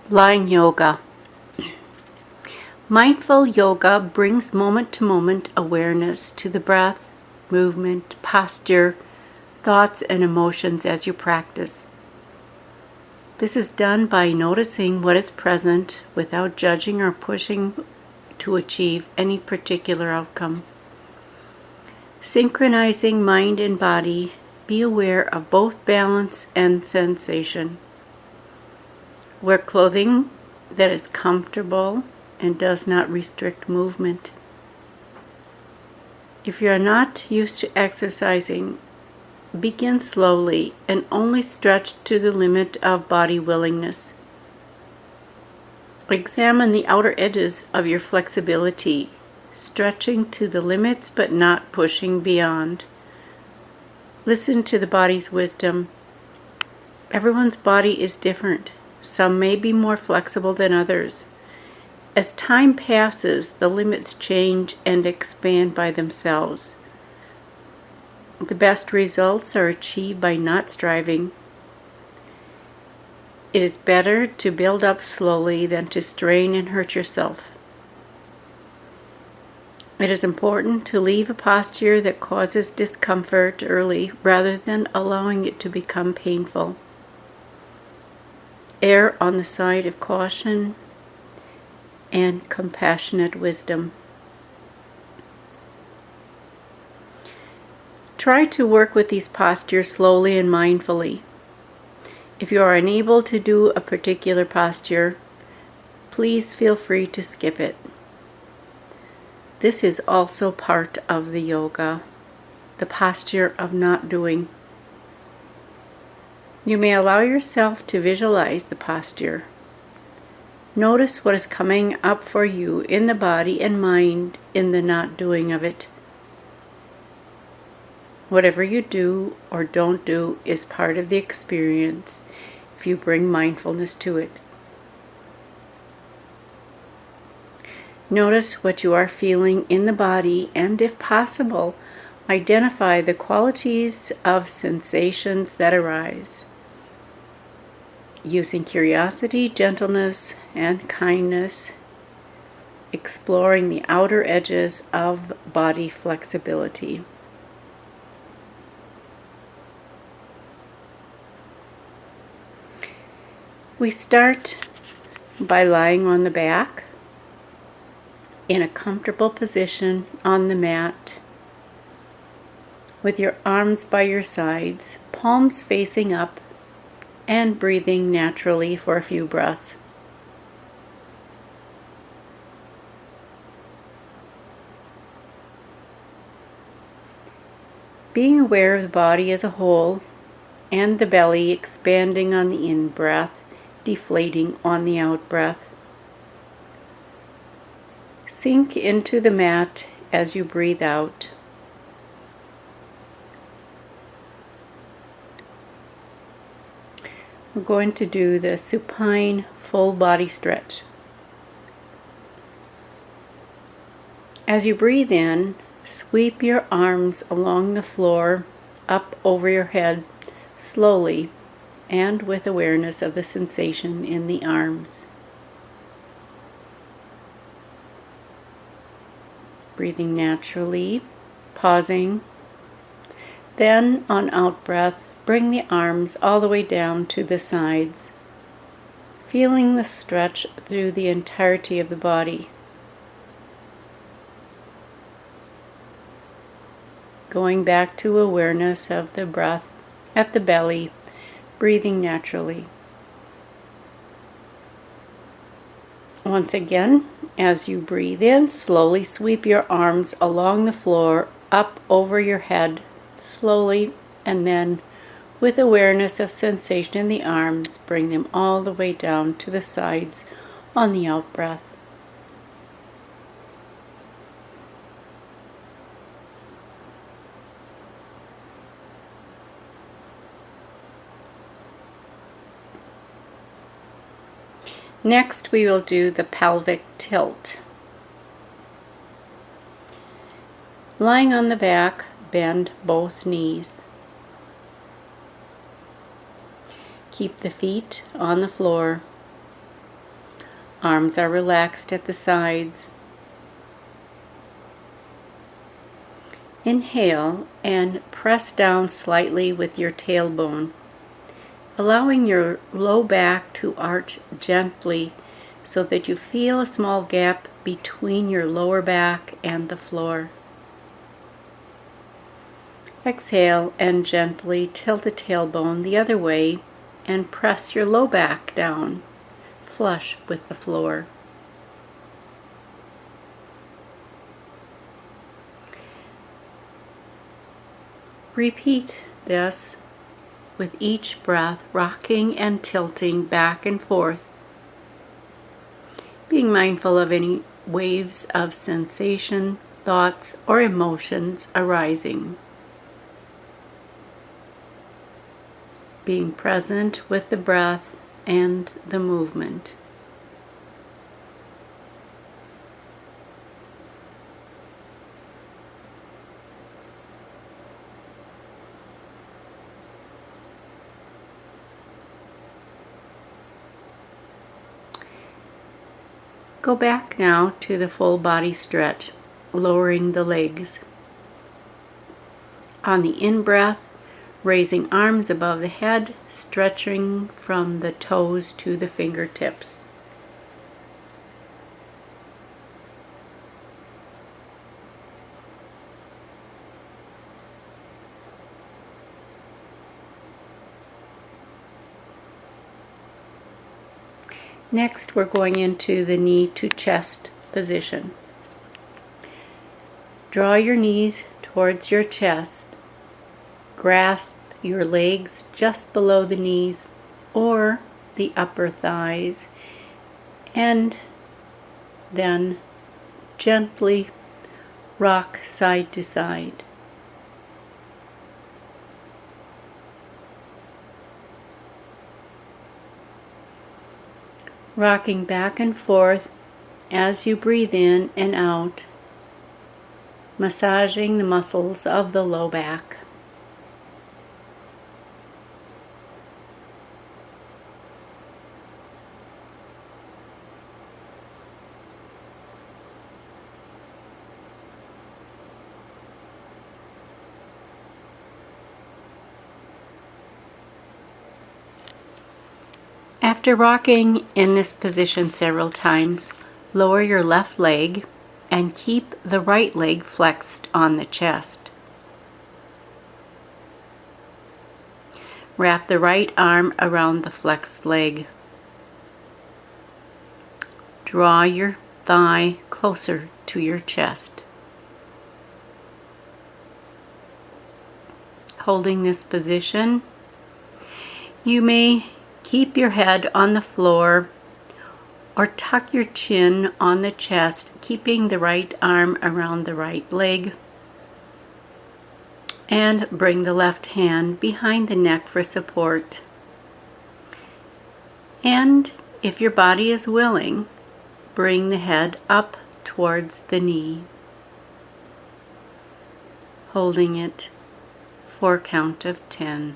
Lying yoga. Mindful yoga brings moment-to-moment awareness to the breath, movement, posture, thoughts, and emotions as you practice. This is done by noticing what is present without judging or pushing to achieve any particular outcome. Synchronizing mind and body, be aware of both balance and sensation. Wear clothing that is comfortable and does not restrict movement. If you are not used to exercising, begin slowly and only stretch to the limit of body willingness. Examine the outer edges of your flexibility, stretching to the limits but not pushing beyond. Listen to the body's wisdom. Everyone's body is different. Some may be more flexible than others. As time passes, the limits change and expand by themselves. The best results are achieved by not striving. It is better to build up slowly than to strain and hurt yourself. It is important to leave a posture that causes discomfort early rather than allowing it to become painful. Err on the side of caution and compassionate wisdom. Try to work with these postures slowly and mindfully. If you are unable to do a particular posture, please feel free to skip it. This is also part of the yoga, the posture of not doing. You may allow yourself to visualize the posture. Notice what is coming up for you in the body and mind in the not doing of it. Whatever you do or don't do is part of the experience if you bring mindfulness to it. Notice what you are feeling in the body and, if possible, identify the qualities of sensations that arise. Using curiosity, gentleness, and kindness, exploring the outer edges of body flexibility. We start by lying on the back in a comfortable position on the mat with your arms by your sides, palms facing up, and breathing naturally for a few breaths. Being aware of the body as a whole and the belly expanding on the in-breath, deflating on the out-breath. Sink into the mat as you breathe out. We're going to do the supine full body stretch. As you breathe in, sweep your arms along the floor, up over your head, slowly and with awareness of the sensation in the arms. Breathing naturally, pausing. Then on out-breath, bring the arms all the way down to the sides, feeling the stretch through the entirety of the body. Going back to awareness of the breath at the belly, breathing naturally. Once again, as you breathe in, slowly sweep your arms along the floor, up over your head, slowly, and then with awareness of sensation in the arms, bring them all the way down to the sides on the out-breath. Next, we will do the pelvic tilt. Lying on the back, bend both knees. Keep the feet on the floor. Arms are relaxed at the sides. Inhale and press down slightly with your tailbone, allowing your low back to arch gently so that you feel a small gap between your lower back and the floor. Exhale and gently tilt the tailbone the other way and press your low back down, flush with the floor. Repeat this with each breath, rocking and tilting back and forth, being mindful of any waves of sensation, thoughts, or emotions arising. Being present with the breath and the movement. Go back now to the full body stretch, lowering the legs. On the in-breath, raising arms above the head, stretching from the toes to the fingertips. Next, we're going into the knee to chest position. Draw your knees towards your chest. Grasp your legs just below the knees or the upper thighs, and then gently rock side to side. Rocking back and forth as you breathe in and out, massaging the muscles of the low back. After rocking in this position several times, lower your left leg and keep the right leg flexed on the chest. Wrap the right arm around the flexed leg. Draw your thigh closer to your chest. Holding this position, you may keep your head on the floor or tuck your chin on the chest, keeping the right arm around the right leg. And bring the left hand behind the neck for support. And if your body is willing, bring the head up towards the knee, holding it for a count of 10.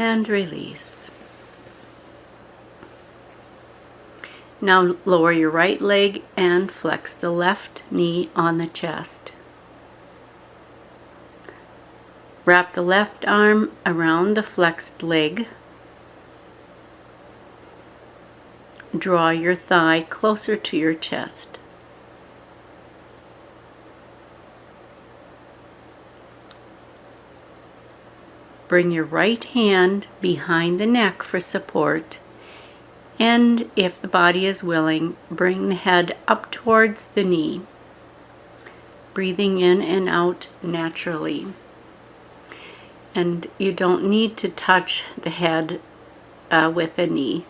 And release. Now lower your right leg and flex the left knee on the chest. Wrap the left arm around the flexed leg. Draw your thigh closer to your chest. Bring your right hand behind the neck for support, and if the body is willing, bring the head up towards the knee, breathing in and out naturally. And you don't need to touch the head with the knee.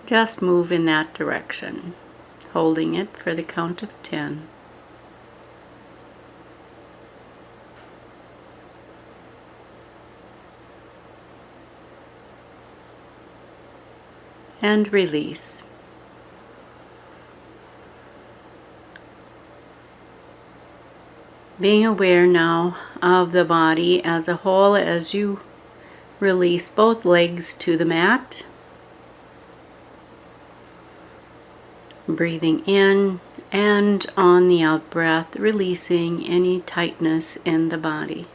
Just move in that direction, holding it for the count of 10. And release. Being aware now of the body as a whole as you release both legs to the mat. Breathing in and on the out breath, releasing any tightness in the body.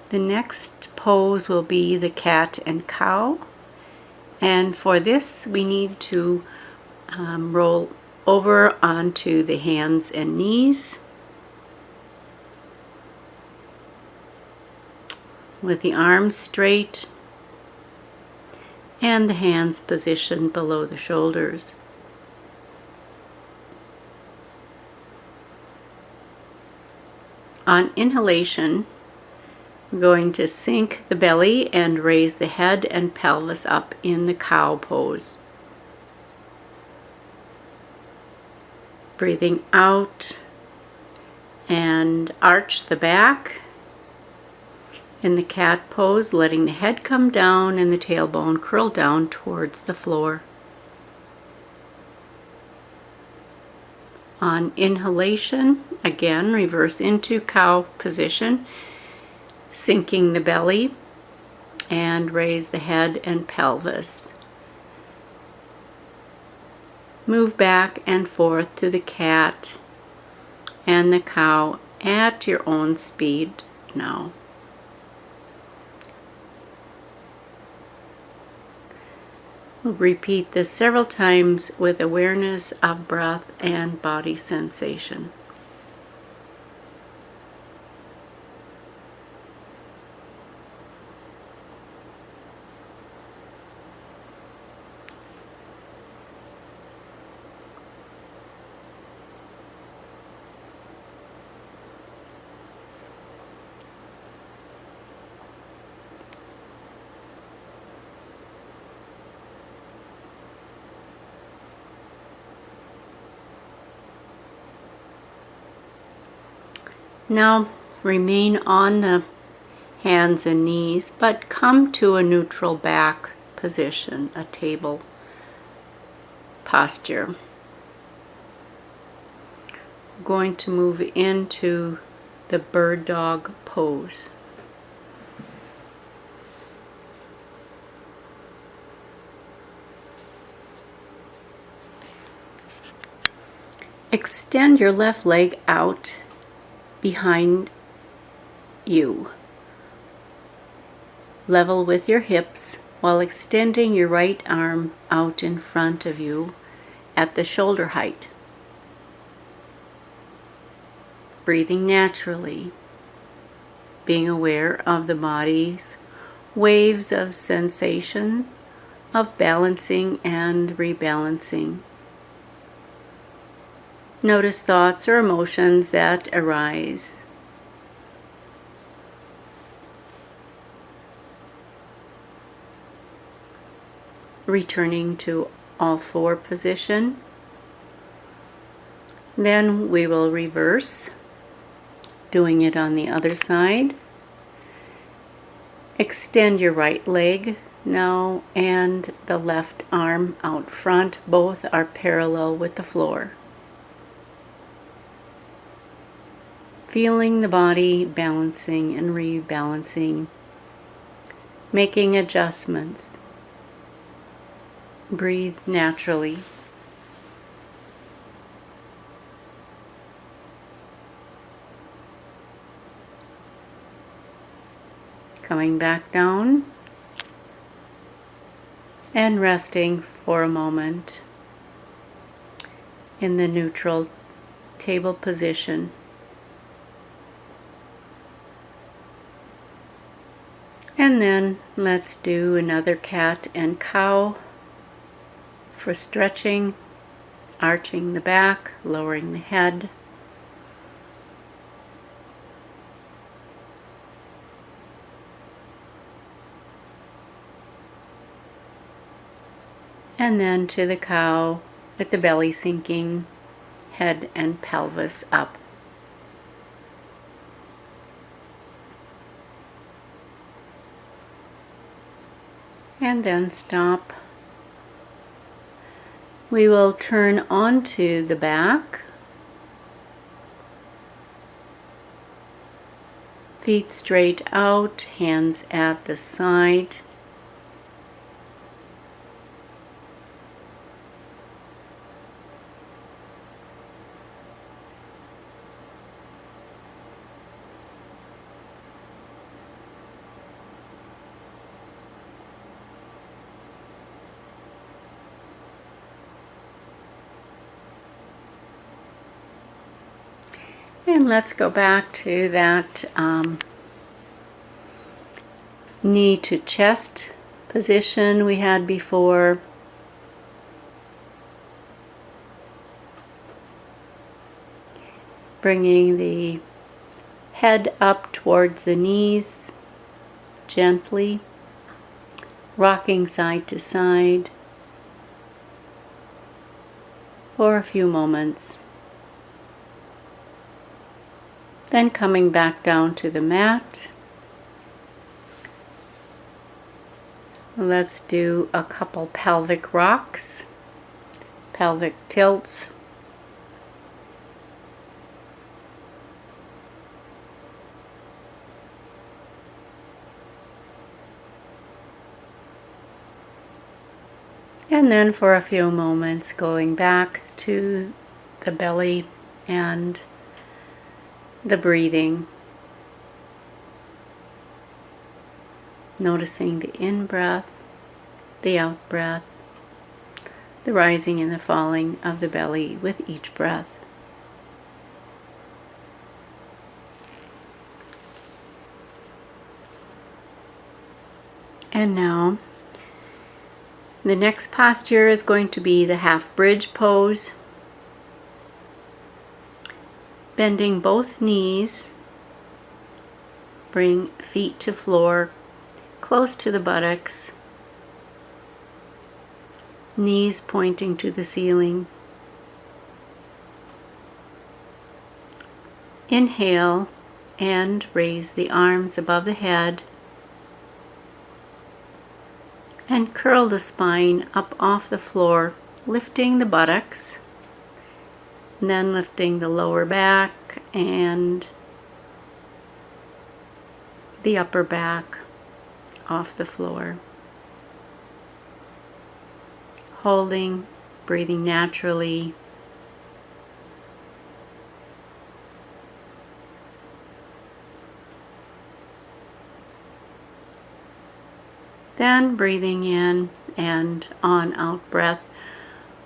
The next pose will be the cat and cow. And for this, we need to roll over onto the hands and knees with the arms straight and the hands positioned below the shoulders. On inhalation, we're going to sink the belly and raise the head and pelvis up in the cow pose. Breathing out and arch the back in the cat pose, letting the head come down and the tailbone curl down towards the floor. On inhalation, again, reverse into cow position, sinking the belly and raise the head and pelvis. Move back and forth to the cat and the cow at your own speed now. We'll repeat this several times with awareness of breath and body sensation. Now remain on the hands and knees, but come to a neutral back position, a table posture. We're going to move into the bird dog pose. Extend your left leg out behind you, level with your hips, while extending your right arm out in front of you at the shoulder height. Breathing naturally, being aware of the body's waves of sensation, of balancing and rebalancing. Notice thoughts or emotions that arise. Returning to all four position. Then we will reverse, doing it on the other side. Extend your right leg now and the left arm out front. Both are parallel with the floor. Feeling the body balancing and rebalancing, making adjustments. Breathe naturally. Coming back down and resting for a moment in the neutral table position. And then let's do another cat and cow for stretching, arching the back, lowering the head. And then to the cow with the belly sinking, head and pelvis up. And then stop We will turn onto the back. Feet straight out, hands at the side. And let's go back to that knee to chest position we had before. Bringing the head up towards the knees, gently, rocking side to side for a few moments. Then coming back down to the mat. Let's do a couple pelvic rocks, pelvic tilts. And then for a few moments going back to the belly and the breathing. Noticing the in-breath, the out-breath, the rising and the falling of the belly with each breath. And now, the next posture is going to be the half bridge pose. Bending both knees, bring feet to floor, close to the buttocks, knees pointing to the ceiling. Inhale and raise the arms above the head and curl the spine up off the floor, lifting the buttocks. And then lifting the lower back and the upper back off the floor. Holding, breathing naturally. Then breathing in and on out breath,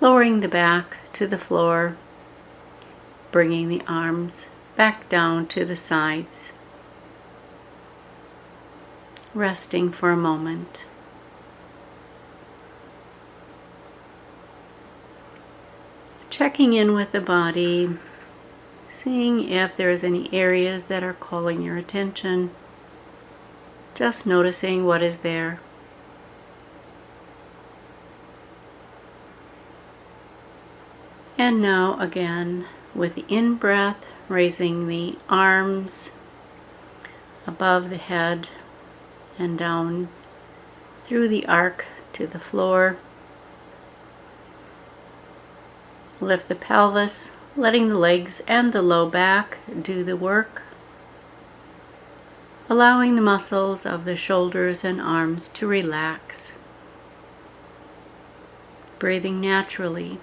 lowering the back to the floor. Bringing the arms back down to the sides. Resting for a moment. Checking in with the body, seeing if there's any areas that are calling your attention. Just noticing what is there. And now again, with the in-breath, raising the arms above the head and down through the arc to the floor. Lift the pelvis, letting the legs and the low back do the work. Allowing the muscles of the shoulders and arms to relax. Breathing naturally.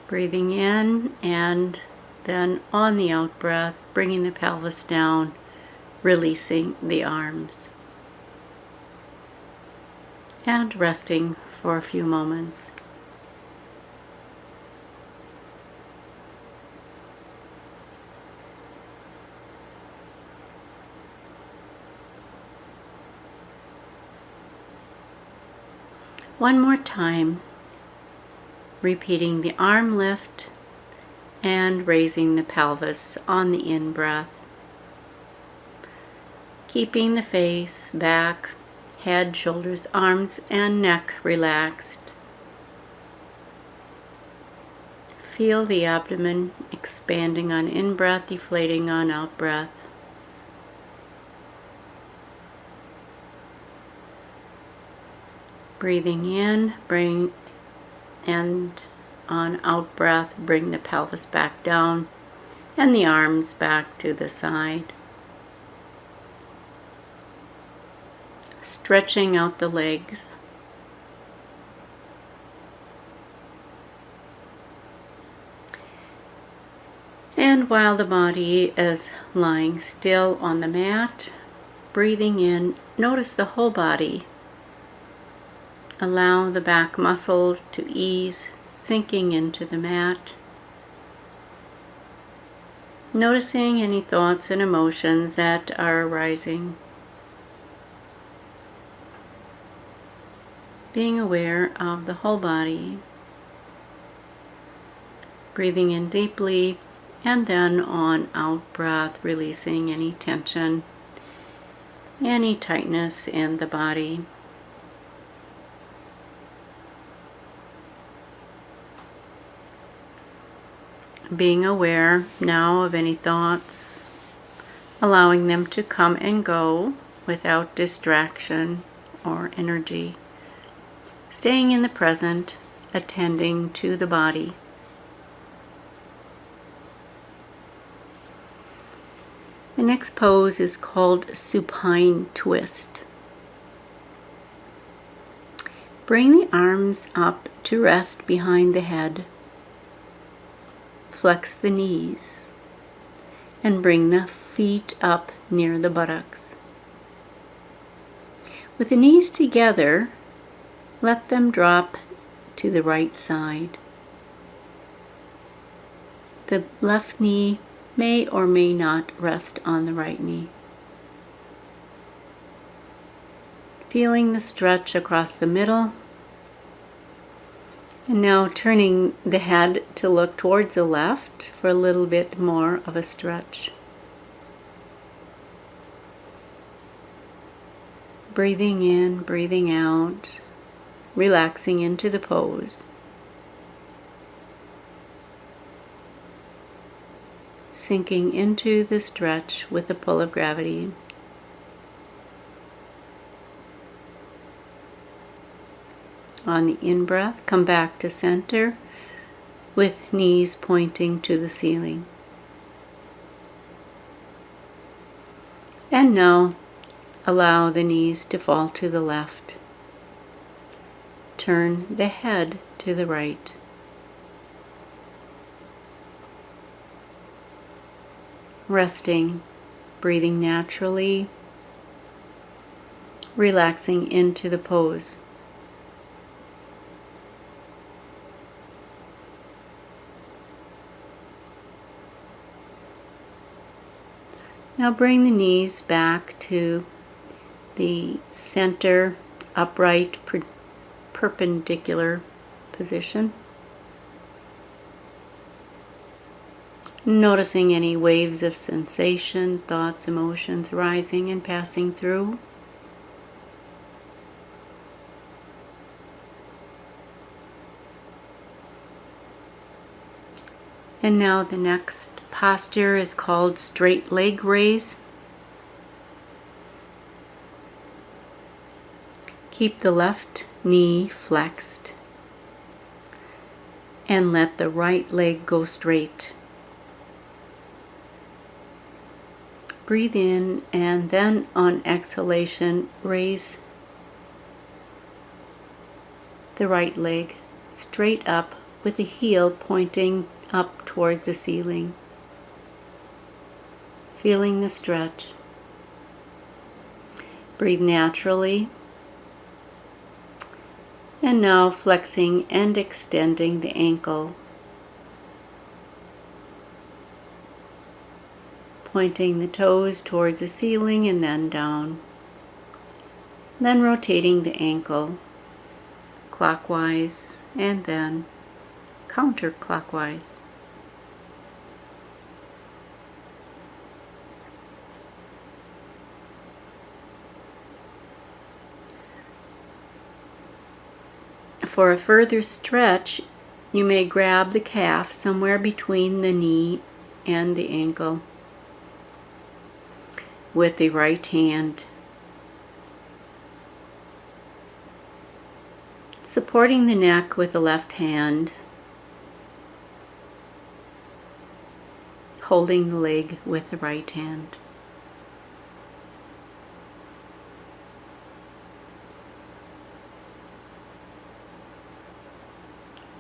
Breathing in and then on the out breath, bringing the pelvis down, releasing the arms. And resting for a few moments. One more time. Repeating the arm lift and raising the pelvis on the in-breath. Keeping the face, back, head, shoulders, arms, and neck relaxed. Feel the abdomen expanding on in-breath, deflating on out-breath. Breathing in, and on out breath, bring the pelvis back down and the arms back to the side. Stretching out the legs. And while the body is lying still on the mat, breathing in, notice the whole body. Allow the back muscles to ease, sinking into the mat. Noticing any thoughts and emotions that are arising. Being aware of the whole body. Breathing in deeply, and then on out breath, releasing any tension, any tightness in the body. Being aware now of any thoughts, allowing them to come and go without distraction or energy. Staying in the present, attending to the body. The next pose is called supine twist. Bring the arms up to rest behind the head. Flex the knees and bring the feet up near the buttocks. With the knees together, let them drop to the right side. The left knee may or may not rest on the right knee. Feeling the stretch across the middle. And now turning the head to look towards the left for a little bit more of a stretch. Breathing in, breathing out, relaxing into the pose. Sinking into the stretch with the pull of gravity. On the in-breath, come back to center with knees pointing to the ceiling. And now, allow the knees to fall to the left. Turn the head to the right. Resting, breathing naturally, relaxing into the pose. Now bring the knees back to the center, upright, perpendicular position. Noticing any waves of sensation, thoughts, emotions rising and passing through. And now the next posture is called straight leg raise. Keep the left knee flexed and let the right leg go straight. Breathe in and then on exhalation, raise the right leg straight up with the heel pointing up towards the ceiling. Feeling the stretch. Breathe naturally. And now flexing and extending the ankle. Pointing the toes towards the ceiling and then down. Then rotating the ankle clockwise and then counterclockwise. For a further stretch, you may grab the calf somewhere between the knee and the ankle with the right hand. Supporting the neck with the left hand, holding the leg with the right hand.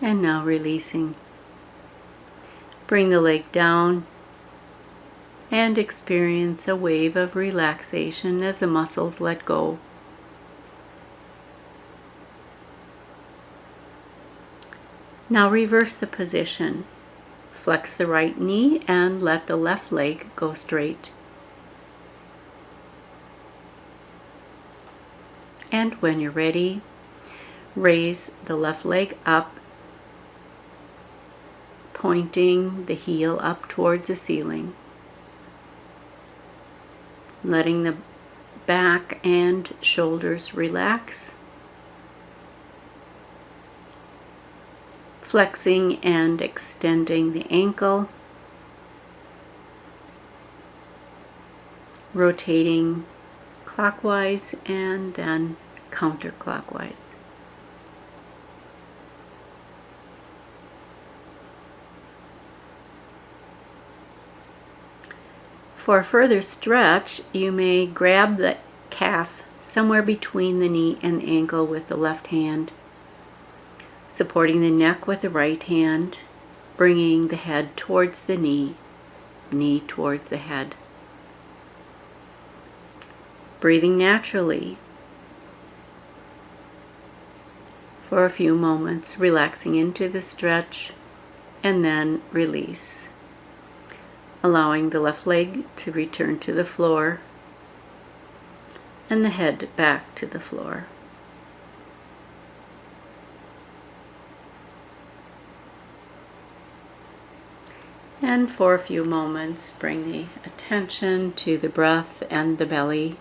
And now releasing. Bring the leg down and experience a wave of relaxation as the muscles let go. Now reverse the position. Flex the right knee and let the left leg go straight. And when you're ready, raise the left leg up, pointing the heel up towards the ceiling. Letting the back and shoulders relax. Flexing and extending the ankle. Rotating clockwise and then counterclockwise. For a further stretch, you may grab the calf somewhere between the knee and the ankle with the left hand, supporting the neck with the right hand, bringing the head towards the knee, knee towards the head. Breathing naturally for a few moments, relaxing into the stretch, and then release. Allowing the left leg to return to the floor and the head back to the floor. And for a few moments, bring the attention to the breath and the belly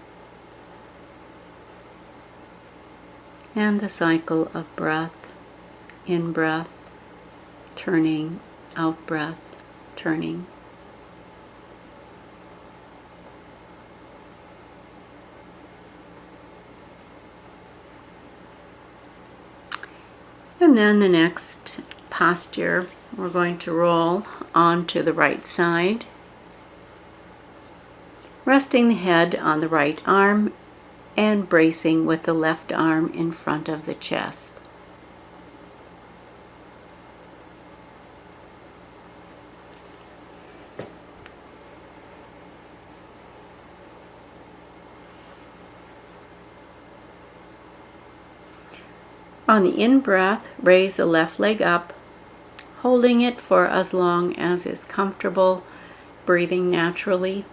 and the cycle of breath, in breath, turning, out breath, turning. And then the next posture, we're going to roll onto the right side, resting the head on the right arm and bracing with the left arm in front of the chest. On the in-breath, raise the left leg up, holding it for as long as is comfortable, breathing naturally.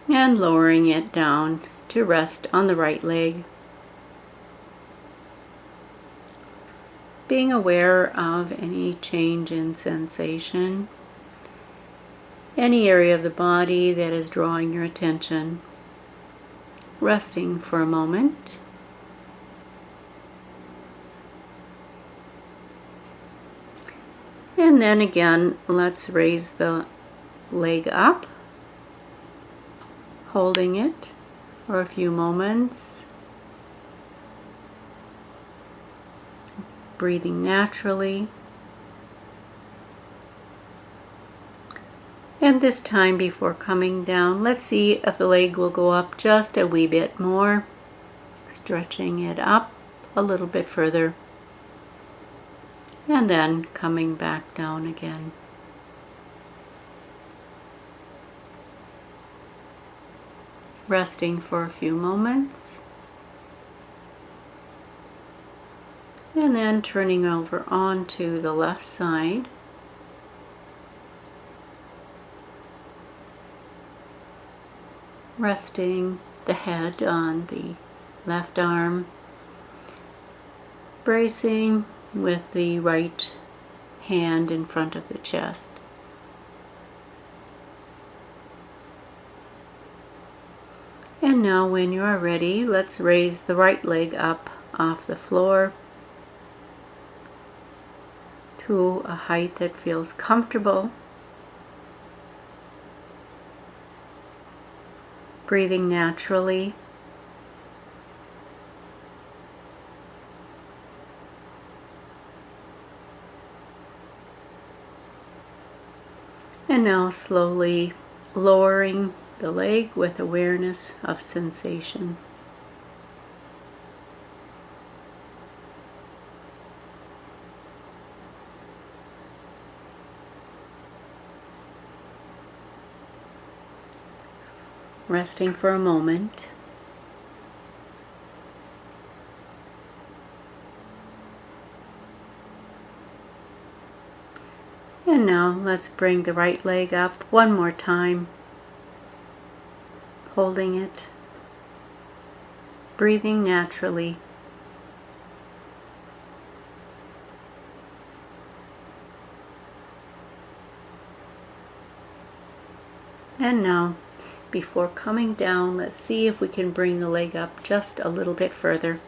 And lowering it down to rest on the right leg. Being aware of any change in sensation. Any area of the body that is drawing your attention. Resting for a moment. And then again, let's raise the leg up, holding it for a few moments. Breathing naturally. And this time before coming down, let's see if the leg will go up just a wee bit more. Stretching it up a little bit further. And then coming back down again. Resting for a few moments. And then turning over onto the left side. Resting the head on the left arm, bracing with the right hand in front of the chest. And now when you are ready, let's raise the right leg up off the floor to a height that feels comfortable. breathing naturally. And now slowly lowering the leg with awareness of sensation. Resting for a moment. And now let's bring the right leg up one more time, holding it, breathing naturally. And now, before coming down, let's see if we can bring the leg up just a little bit further.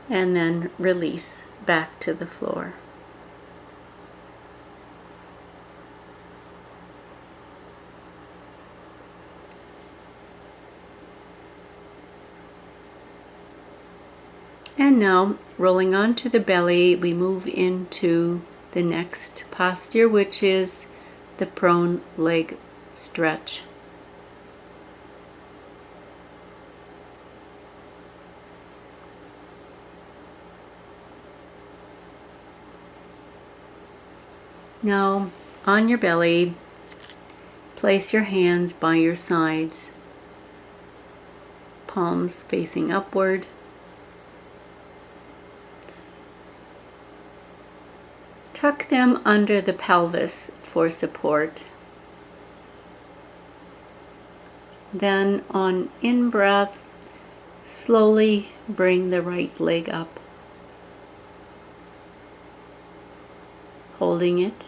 And then release back to the floor. And now, rolling onto the belly, we move into the next posture, which is the prone leg stretch. Now, on your belly, place your hands by your sides, palms facing upward. Tuck them under the pelvis for support. Then on in-breath, slowly bring the right leg up, holding it,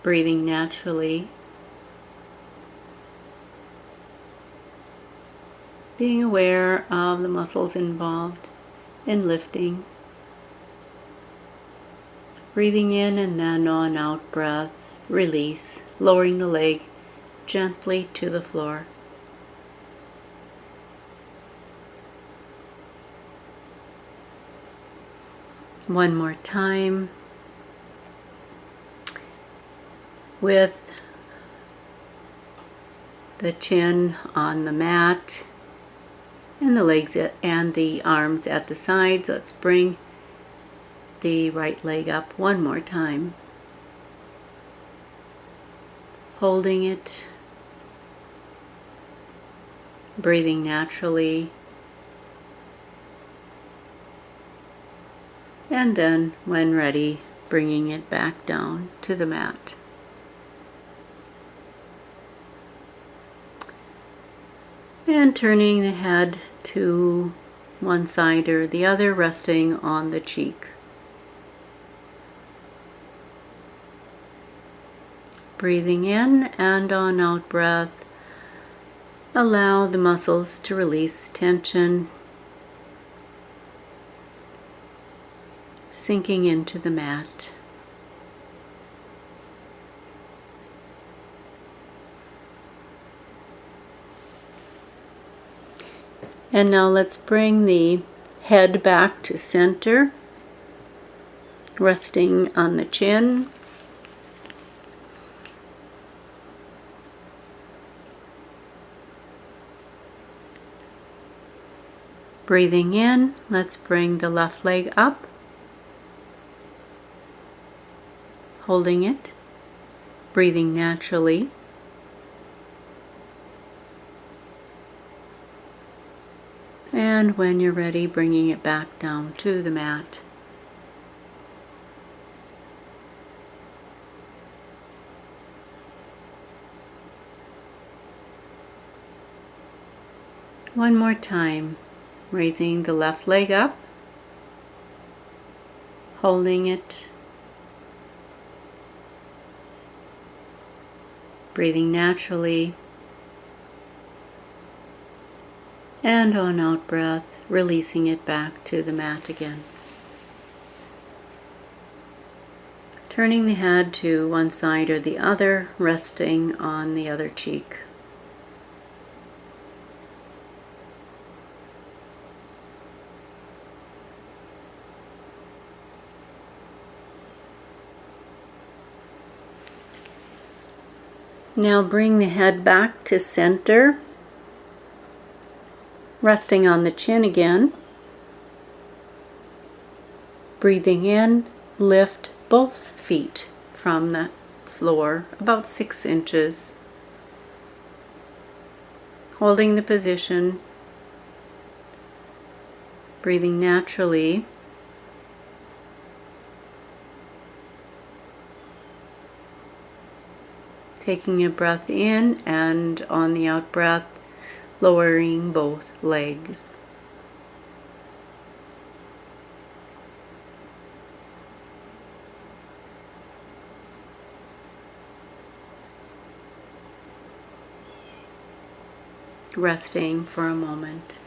breathing naturally, being aware of the muscles involved in lifting. Breathing in, and then on out breath, release, lowering the leg gently to the floor. One more time, with the chin on the mat and the legs and the arms at the sides. Let's bring the right leg up one more time, holding it, breathing naturally, and then when ready, bringing it back down to the mat. And turning the head to one side or the other, resting on the cheek. Breathing in, and on out breath, allow the muscles to release tension, sinking into the mat. And now let's bring the head back to center, resting on the chin. Breathing in, let's bring the left leg up, holding it, breathing naturally. And when you're ready, bringing it back down to the mat. One more time. Raising the left leg up, holding it, breathing naturally, and on out breath, releasing it back to the mat again. Turning the head to one side or the other, resting on the other cheek. Now bring the head back to center, resting on the chin again. Breathing in, lift both feet from the floor about 6 inches. Holding the position, breathing naturally. Taking a breath in, and on the out breath, lowering both legs. Resting for a moment.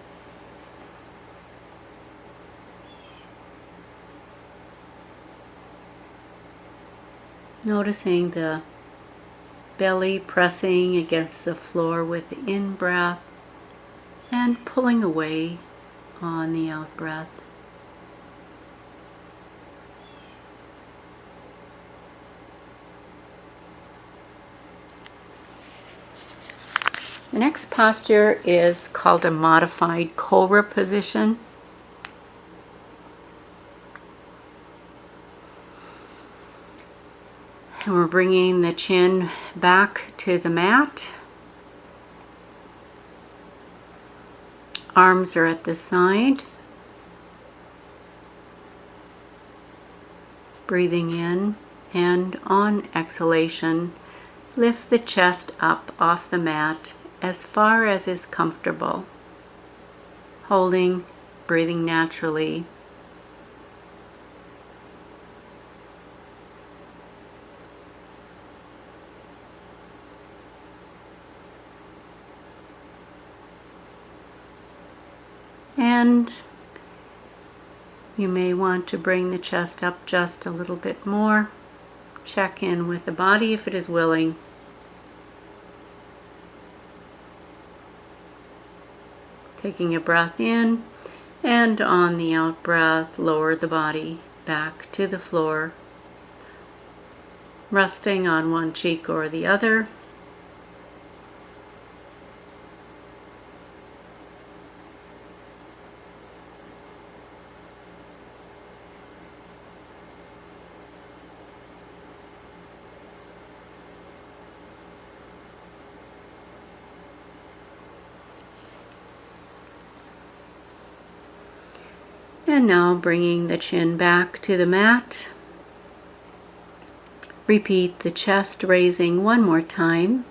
Noticing the belly pressing against the floor with the in-breath and pulling away on the out-breath. The next posture is called a modified cobra position. And we're bringing the chin back to the mat. Arms are at the side. Breathing in, and on exhalation, lift the chest up off the mat as far as is comfortable. Holding, breathing naturally. And you may want to bring the chest up just a little bit more. Check in with the body if it is willing. Taking a breath in, and on the out breath, lower the body back to the floor, resting on one cheek or the other. And now bringing the chin back to the mat. Repeat the chest raising one more time.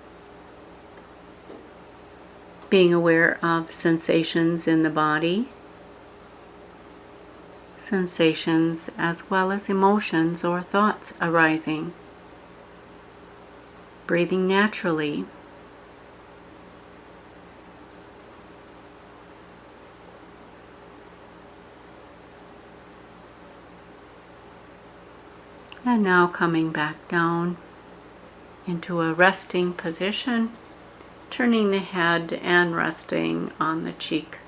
Being aware of sensations in the body. Sensations as well as emotions or thoughts arising. Breathing naturally. And now coming back down into a resting position, turning the head and resting on the cheek.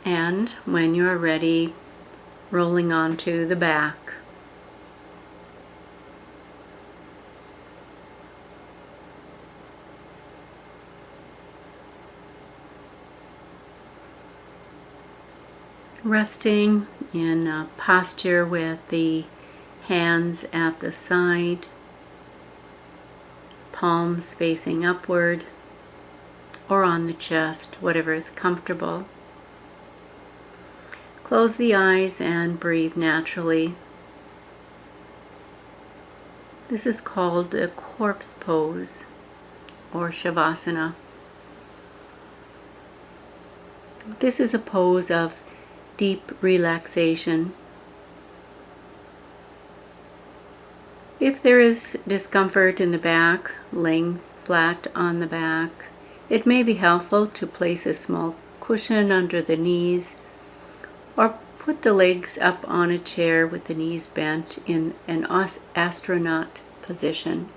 And when you're ready, rolling onto the back. Resting in a posture with the hands at the side, palms facing upward or on the chest, whatever is comfortable. Close the eyes and breathe naturally. This is called a corpse pose or Shavasana. This is a pose of deep relaxation. If there is discomfort in the back, laying flat on the back, it may be helpful to place a small cushion under the knees or put the legs up on a chair with the knees bent in an astronaut position.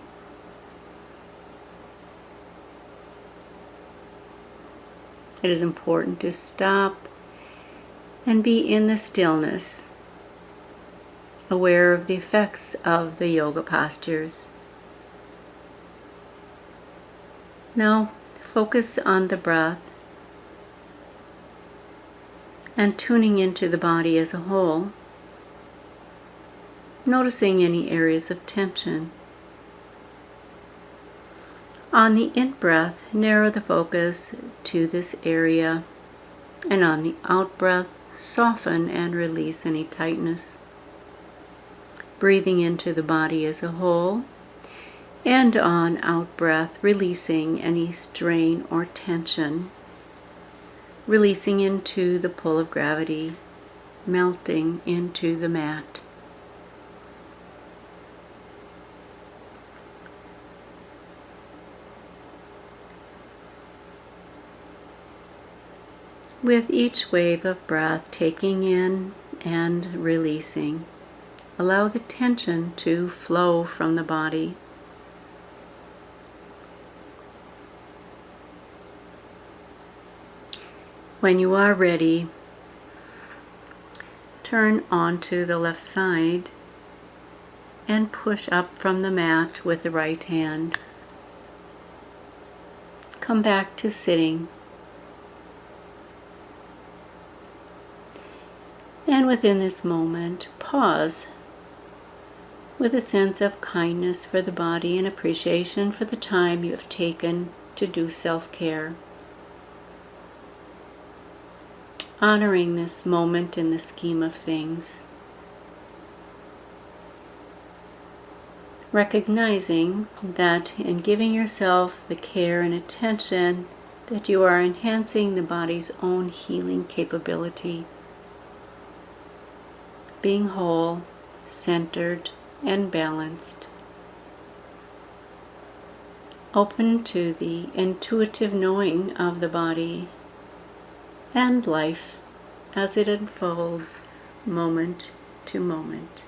it is important to stop and be in the stillness, aware of the effects of the yoga postures. Now focus on the breath and tuning into the body as a whole, noticing any areas of tension. On the in-breath, narrow the focus to this area, and on the out-breath, soften and release any tightness. Breathing into the body as a whole, and on out-breath, releasing any strain or tension, releasing into the pull of gravity, melting into the mat. With each wave of breath, taking in and releasing, allow the tension to flow from the body. When you are ready, turn onto the left side and push up from the mat with the right hand. Come back to sitting. And within this moment, pause with a sense of kindness for the body and appreciation for the time you have taken to do self-care. Honoring this moment in the scheme of things. Recognizing that in giving yourself the care and attention that you are enhancing the body's own healing capability. Being whole, centered, and balanced. Open to the intuitive knowing of the body and life as it unfolds moment to moment.